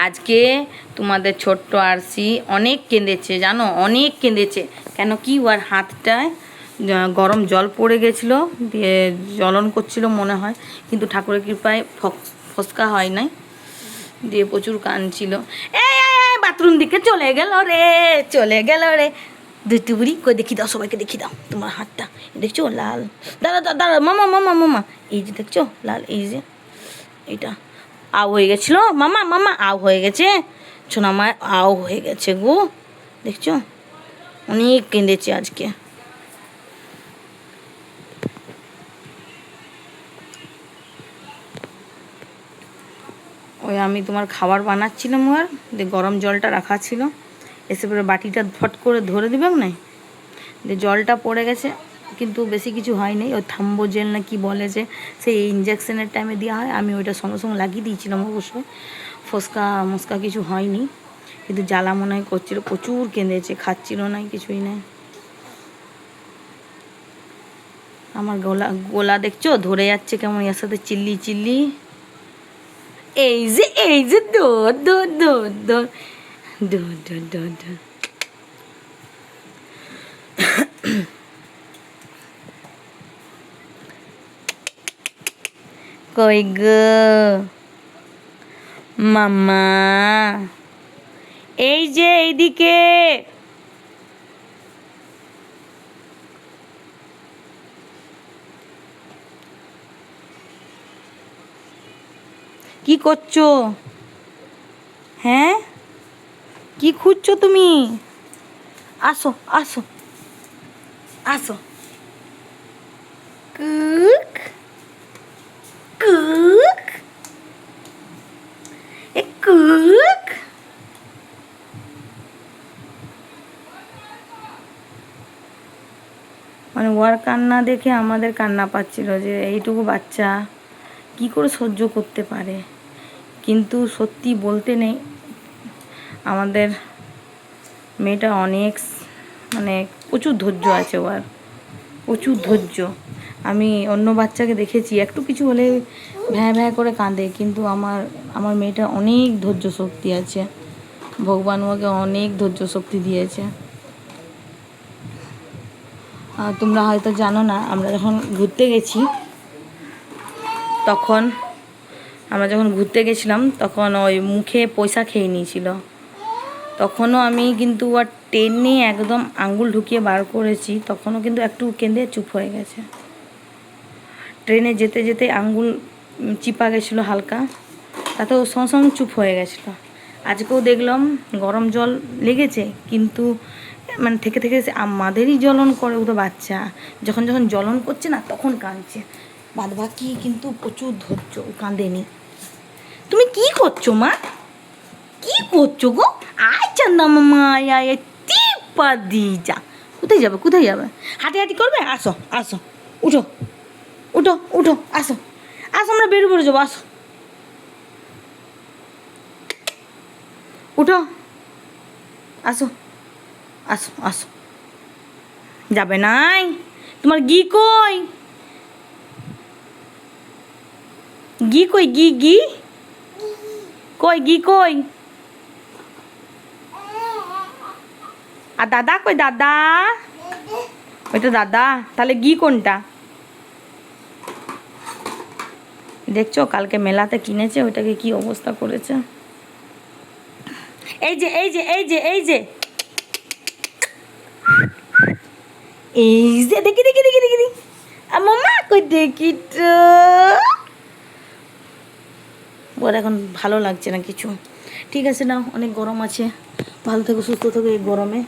আজকে তোমাদের ছোট্ট আরসি অনেক কেঁদেছে জানো, অনেক কেঁদেছে। কেন কি ওর হাতটায় গরম জল পড়ে গেছিলো, দিয়ে জ্বলন করছিল মনে হয়, কিন্তু ঠাকুরের কৃপায় ফসকা হয় নাই, দিয়ে প্রচুর কাঁদছিল। এই বাথরুম দিকে চলে গেল রে, চলে গেল রে। দুটো বুড়ি কই দেখি দাও, সবাইকে দেখি দাও তোমার হাতটা, দেখছো লাল। দাদা দাদা মামা মামা মামা, এই যে দেখছো লাল, এই যে এটা আও হয়ে গেছিলো। মামা মামা আও হয়ে গেছে, শোনা মা আও হয়ে গেছে গো, দেখছো অনেক কেঁদেছে আজকে। ওই আমি তোমার খাবার বানাচ্ছিলাম, আর দিয়ে গরম জলটা রাখা ছিল, এসে পরে বাটিটা ফট করে ধরে দিবে না, দিয়ে জলটা পড়ে গেছে, কিন্তু বেশি কিছু হয়নি। ওই থাম্বো জেল না কি বলে যে, সেই ইঞ্জেকশনের টাইমে দেওয়া হয়, আমি ওইটা সঙ্গে সঙ্গে লাগিয়ে দিয়েছিলাম অবশ্যই, ফসকা মস্কা কিছু হয়নি, কিন্তু জ্বালা মনে হয় করছিল, প্রচুর কেঁদেছে, খাচ্ছিল না, কিছুই নাই। আমার গোলা দেখছো ধরে যাচ্ছে কেমন, এর সাথে চিল্লি চিল্লি। এই যে দৌড় দৌড় দৌড় দৌড় দৌড় দৌড় দৌড় দৌড়। কই গো মামা, এই যে এইদিকে। কি করছো? হ্যাঁ, কি খুঁজছো তুমি? আসো আসো আসো। কুক কুক এ কুক। মানে ওর কান্না দেখে আমাদের কান্না পাচ্ছিল, যে এইটুকু বাচ্চা কি করে সহ্য করতে পারে। কিন্তু সত্যি বলতে নেই, আমাদের মেয়েটা অনেক মানে প্রচুর ধৈর্য আছে ওর, প্রচুর ধৈর্য। আমি অন্য বাচ্চাকে দেখেছি একটু কিছু হলে ভ্যাঁ ভ্যাঁ করে কাঁদে, কিন্তু আমার মেয়েটা অনেক ধৈর্য শক্তি আছে, ভগবান ওকে অনেক ধৈর্য শক্তি দিয়েছে। তোমরা হয়তো জানো না, আমরা যখন ঘুরতে গেছিলাম তখন ওই মুখে পয়সা খেয়ে নিয়েছিল, তখনও আমি কিন্তু আর টেনে একদম আঙ্গুল ঢুকিয়ে বার করেছি, তখনও কিন্তু একটু কেঁদে চুপ হয়ে গেছে। ট্রেনে যেতে যেতে আঙ্গুল চিপা গেছিলো হালকা, তাতেও সঙ্গে সঙ্গে চুপ হয়ে গেছিলো। আজকেও দেখলাম গরম জল লেগেছে, কিন্তু মানে থেকে থেকে আমাদেরই জ্বলন করে, ও তো বাচ্চা, যখন যখন জ্বলন করছে না তখন কাঁদছে, বাদ বাকি কিন্তু প্রচুর ধৈর্য, ও কাঁদেনি। তুমি কি করছো মা, কি করছো গো? আয় চান্দা মামা, আয় টিপা দি যা। কোথায় যাবে, কোথায় যাবে? হাঁটি হাঁটি করবে? আসো আসো, উঠো উঠো উঠো, আসো আসো, আমরা বেরো যাবো, আসো উঠো, আসো আসো আসো। যাবে নাই? তোমার ঘি কই? ঘি কই, ঘি ঘি কই, ঘি কই? আর দাদা কই, দাদা? ওইটা দাদা, তাহলে ঘি কোনটা? দেখছো কালকে মেলাতে কিনেছে, ওইটাকে কি অবস্থা করেছে। এই যে এই যে এই যে এই যে এই যে দেখি দেখি দেখি দেখি দেখি, মামা কই দেখি তো। ওর এখন ভালো লাগছে না কিছু। ঠিক আছে না, অনেক গরম আছে, ভালো থেকো সুস্থ থেকো এই গরমে।